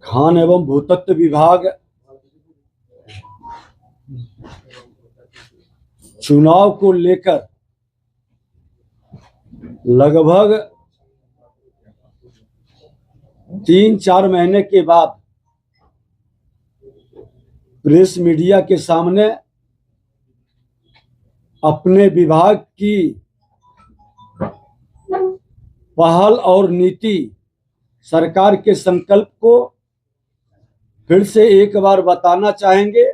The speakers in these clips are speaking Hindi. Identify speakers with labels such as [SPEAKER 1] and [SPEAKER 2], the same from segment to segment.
[SPEAKER 1] खान एवं भूतत्व विभाग चुनाव को लेकर लगभग 3-4 महीने के बाद प्रेस मीडिया के सामने अपने विभाग की पहल और नीति, सरकार के संकल्प को फिर से एक बार बताना चाहेंगे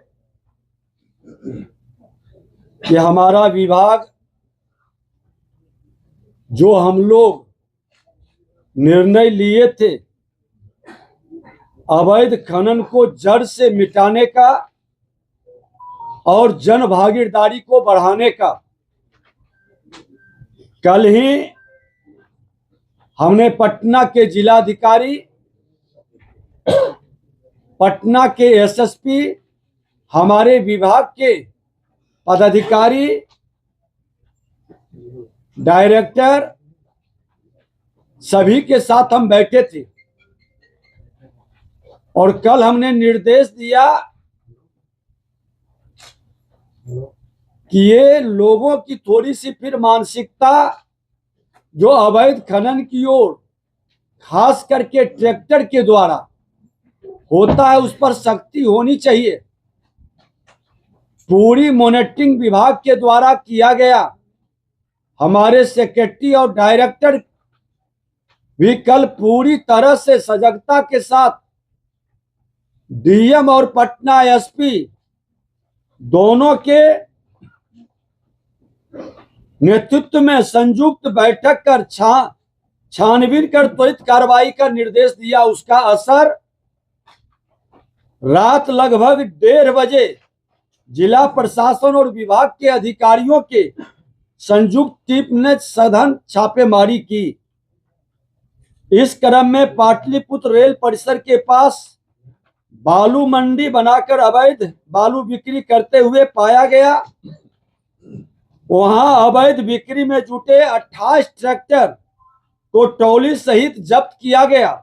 [SPEAKER 1] कि हमारा विभाग जो हम लोग निर्णय लिए थे अवैध खनन को जड़ से मिटाने का और जन भागीदारी को बढ़ाने का, कल ही हमने पटना के जिलाधिकारी, पटना के एसएसपी, हमारे विभाग के पदाधिकारी, डायरेक्टर सभी के साथ हम बैठे थे और कल हमने निर्देश दिया कि ये लोगों की थोड़ी सी फिर मानसिकता जो अवैध खनन की ओर खास करके ट्रैक्टर के द्वारा होता है उस पर सख्ती होनी चाहिए। पूरी मॉनिटरिंग विभाग के द्वारा किया गया। हमारे सेक्रेटरी और डायरेक्टर भी कल पूरी तरह से सजगता के साथ डीएम और पटना एसपी दोनों के नेतृत्व में संयुक्त बैठक कर छानबीन कर त्वरित कार्रवाई का निर्देश दिया। उसका असर रात लगभग 1:30 बजे जिला प्रशासन और विभाग के अधिकारियों के संयुक्त टीम ने सघन छापेमारी की। इस क्रम में पाटलिपुत्र रेल परिसर के पास बालू मंडी बनाकर अवैध बालू बिक्री करते हुए पाया गया। वहां अवैध बिक्री में जुटे 28 ट्रैक्टर को ट्रॉली सहित जब्त किया गया।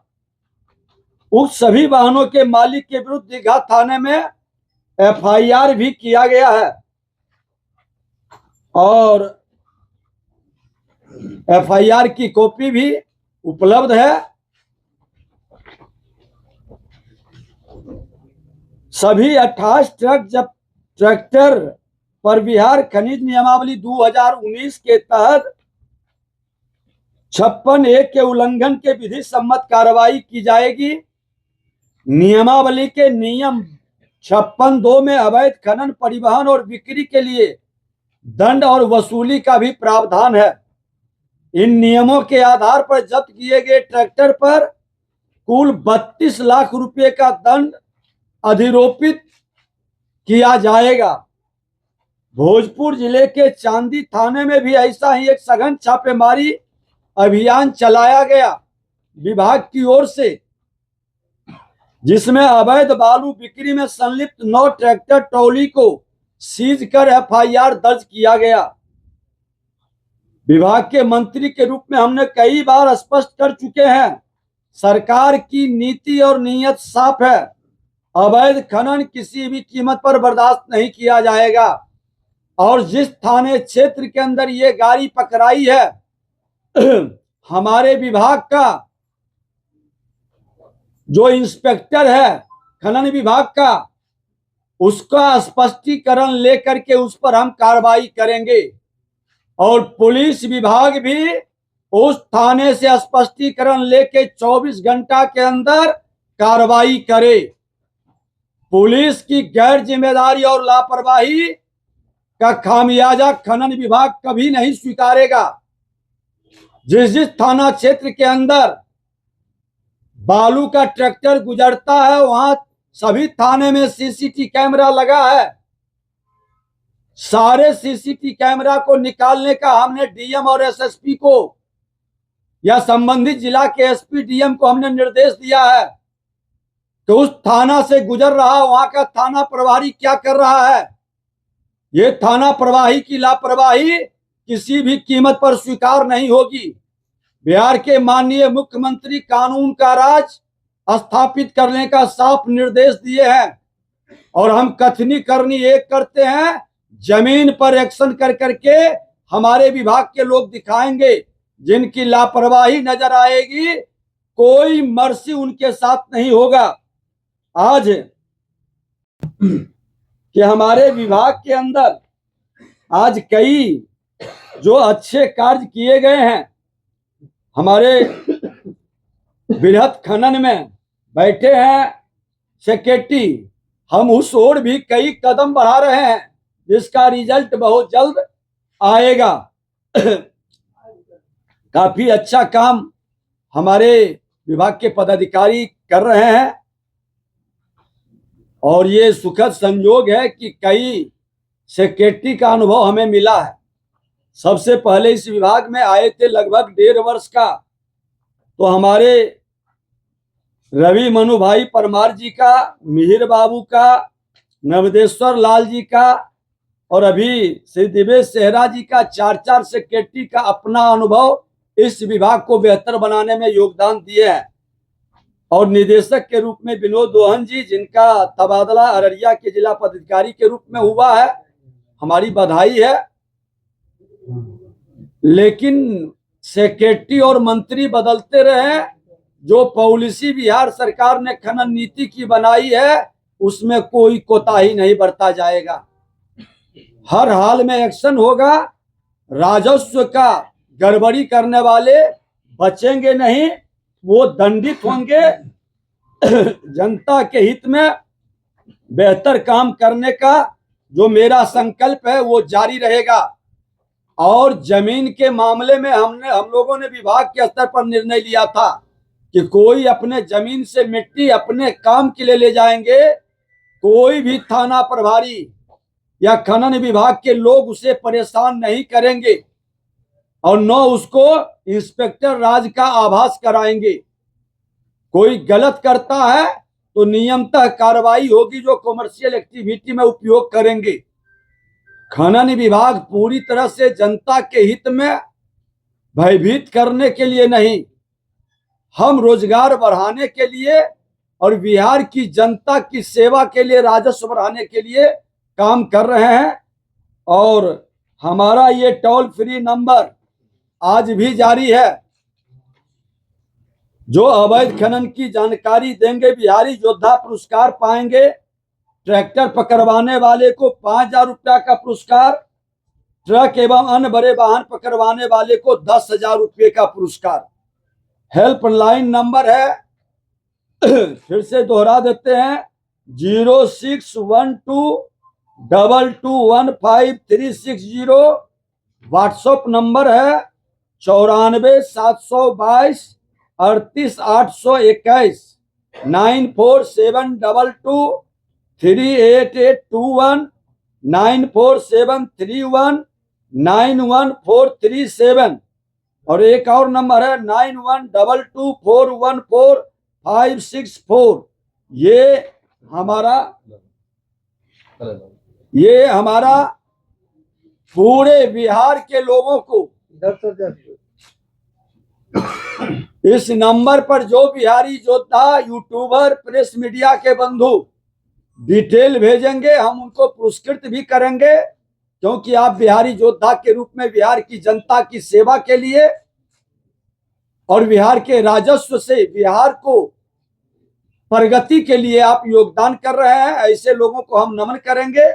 [SPEAKER 1] उस सभी वाहनों के मालिक के विरुद्ध दीघा थाने में एफआईआर भी किया गया है और एफआईआर की कॉपी भी उपलब्ध है। सभी 28 ट्रैक्टर पर बिहार खनिज नियमावली 2019 के तहत 56(1) के उल्लंघन के विधि सम्मत कार्रवाई की जाएगी। नियमावली के नियम 56(2) में अवैध खनन, परिवहन और बिक्री के लिए दंड और वसूली का भी प्रावधान है। इन नियमों के आधार पर जब्त किए गए ट्रैक्टर पर कुल 32 लाख रुपए का दंड अधिरोपित किया जाएगा। भोजपुर जिले के चांदी थाने में भी ऐसा ही एक सघन छापेमारी अभियान चलाया गया विभाग की ओर से, जिसमें अवैध बालू बिक्री में संलिप्त 9 ट्रैक्टर ट्रॉली को सीज कर एफआईआर दर्ज किया गया। विभाग के मंत्री के रूप में हमने कई बार स्पष्ट कर चुके हैं, सरकार की नीति और नीयत साफ है। अवैध खनन किसी भी कीमत पर बर्दाश्त नहीं किया जाएगा और जिस थाने क्षेत्र के अंदर ये गाड़ी पकड़ाई है हमारे विभाग का जो इंस्पेक्टर है खनन विभाग का, उसका स्पष्टीकरण लेकर के उस पर हम कार्रवाई करेंगे और पुलिस विभाग भी उस थाने से स्पष्टीकरण लेके 24 घंटा के अंदर कार्रवाई करे। पुलिस की गैर जिम्मेदारी और लापरवाही का खामियाजा खनन विभाग कभी नहीं स्वीकारेगा। जिस थाना क्षेत्र के अंदर बालू का ट्रैक्टर गुजरता है वहां सभी थाने में सीसीटीवी कैमरा लगा है। सारे सीसीटीवी कैमरा को निकालने का हमने डीएम और एसएसपी को या संबंधित जिला के एसपी डीएम को हमने निर्देश दिया है कि उस थाना से गुजर रहा वहां का थाना प्रभारी क्या कर रहा है। ये थाना प्रभारी की लापरवाही किसी भी कीमत पर स्वीकार नहीं होगी। बिहार के माननीय मुख्यमंत्री कानून का राज स्थापित करने का साफ निर्देश दिए हैं। और हम कथनी करनी एक करते हैं, जमीन पर एक्शन कर करके हमारे विभाग के लोग दिखाएंगे। जिनकी लापरवाही नजर आएगी, कोई मर्सी उनके साथ नहीं होगा। आज कि हमारे विभाग के अंदर आज कई जो अच्छे कार्य किए गए हैं, हमारे बृहद खनन में बैठे हैं सेक्रेटरी, हम उस ओर भी कई कदम बढ़ा रहे हैं, जिसका रिजल्ट बहुत जल्द आएगा। काफी अच्छा काम हमारे विभाग के पदाधिकारी कर रहे हैं और ये सुखद संयोग है कि कई सेक्रेटरी का अनुभव हमें मिला है। सबसे पहले इस विभाग में आए थे लगभग 1.5 वर्ष का, तो हमारे रवि मनु भाई परमार जी का, मिहिर बाबू का, नवदेश्वर लाल जी का और अभी श्री दिवेश सेहरा जी का 4-4 सेक्रेटरी का अपना अनुभव इस विभाग को बेहतर बनाने में योगदान दिए हैं। और निदेशक के रूप में विनोद दोहन जी, जिनका तबादला अररिया के जिला पदाधिकारी के रूप में हुआ है, हमारी बधाई है। लेकिन सेक्रेटरी और मंत्री बदलते रहे, जो पॉलिसी बिहार सरकार ने खनन नीति की बनाई है उसमें कोई कोताही नहीं बरता जाएगा। हर हाल में एक्शन होगा। राजस्व का गड़बड़ी करने वाले बचेंगे नहीं, वो दंडित होंगे। जनता के हित में बेहतर काम करने का जो मेरा संकल्प है वो जारी रहेगा। और जमीन के मामले में हम लोगों ने विभाग के स्तर पर निर्णय लिया था कि कोई अपने जमीन से मिट्टी अपने काम के लिए ले जाएंगे, कोई भी थाना प्रभारी या खनन विभाग के लोग उसे परेशान नहीं करेंगे और न उसको इंस्पेक्टर राज का आभास कराएंगे। कोई गलत करता है तो नियमतः कार्रवाई होगी, जो कॉमर्शियल एक्टिविटी में उपयोग करेंगे। खनन विभाग पूरी तरह से जनता के हित में भयभीत करने के लिए नहीं, हम रोजगार बढ़ाने के लिए और बिहार की जनता की सेवा के लिए, राजस्व बढ़ाने के लिए काम कर रहे हैं। और हमारा ये टोल फ्री नंबर आज भी जारी है। जो अवैध खनन की जानकारी देंगे बिहारी योद्धा पुरस्कार पाएंगे। ट्रैक्टर पकड़वाने वाले को 5,000 रुपया का पुरस्कार, ट्रक एवं अन्य बड़े वाहन पकड़वाने वाले को 10,000 रुपये का पुरस्कार। हेल्पलाइन नंबर है, फिर से दोहरा देते हैं, 0612221530। व्हाट्सएप नंबर है 94,722,38,821, 9472238821, 9473191437। और एक और नंबर है 9122414564। ये हमारा पूरे बिहार के लोगों को इस नंबर पर जो बिहारी योद्धा, यूट्यूबर, प्रेस मीडिया के बंधु डिटेल भेजेंगे, हम उनको पुरस्कृत भी करेंगे, क्योंकि आप बिहारी योद्धा के रूप में बिहार की जनता की सेवा के लिए और बिहार के राजस्व से बिहार को प्रगति के लिए आप योगदान कर रहे हैं। ऐसे लोगों को हम नमन करेंगे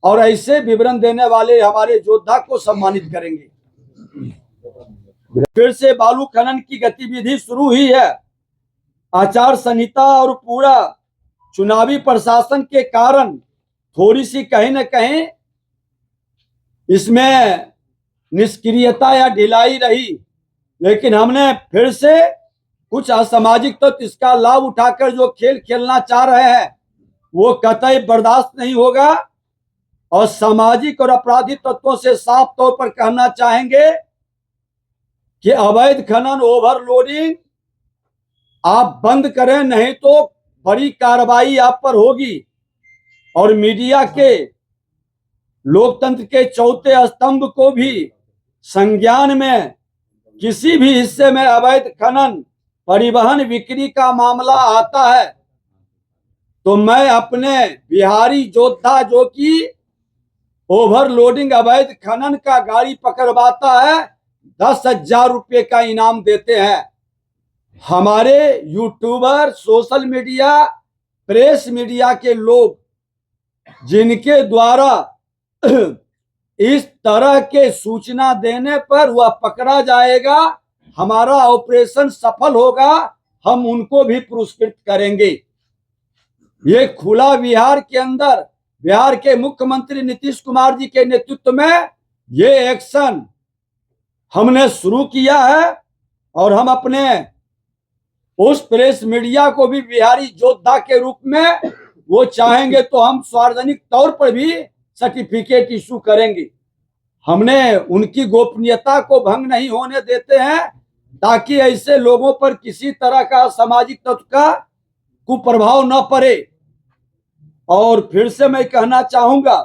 [SPEAKER 1] और ऐसे विवरण देने वाले हमारे योद्धा को सम्मानित करेंगे। फिर से बालू खनन की गतिविधि शुरू हुई है। आचार संहिता और पूरा चुनावी प्रशासन के कारण थोड़ी सी कहीं न कहीं इसमें निष्क्रियता या ढिलाई रही, लेकिन हमने फिर से कुछ असामाजिक तो इसका लाभ उठाकर जो खेल खेलना चाह रहे हैं वो कतई बर्दाश्त नहीं होगा। और सामाजिक और आपराधिक तत्वों से साफ तौर पर कहना चाहेंगे कि अवैध खनन, ओवरलोडिंग आप बंद करें, नहीं तो बड़ी कार्रवाई आप पर होगी। और मीडिया के, लोकतंत्र के चौथे स्तंभ को भी संज्ञान में किसी भी हिस्से में अवैध खनन परिवहन बिक्री का मामला आता है तो मैं अपने बिहारी योद्धा जो कि ओवरलोडिंग अवैध खनन का गाड़ी पकड़वाता है 10,000 रुपये का इनाम देते हैं। हमारे YouTuber, social media, press media के लोग जिनके द्वारा इस तरह के सूचना देने पर वह पकड़ा जाएगा, हमारा ऑपरेशन सफल होगा, हम उनको भी पुरस्कृत करेंगे। ये खुला बिहार के अंदर बिहार के मुख्यमंत्री नीतीश कुमार जी के नेतृत्व में ये एक्शन हमने शुरू किया है और हम अपने उस प्रेस मीडिया को भी बिहारी योद्धा के रूप में वो चाहेंगे तो हम सार्वजनिक तौर पर भी सर्टिफिकेट इशू करेंगे। हमने उनकी गोपनीयता को भंग नहीं होने देते हैं ताकि ऐसे लोगों पर किसी तरह का सामाजिक तत्व का कुप्रभाव न पड़े। और फिर से मैं कहना चाहूंगा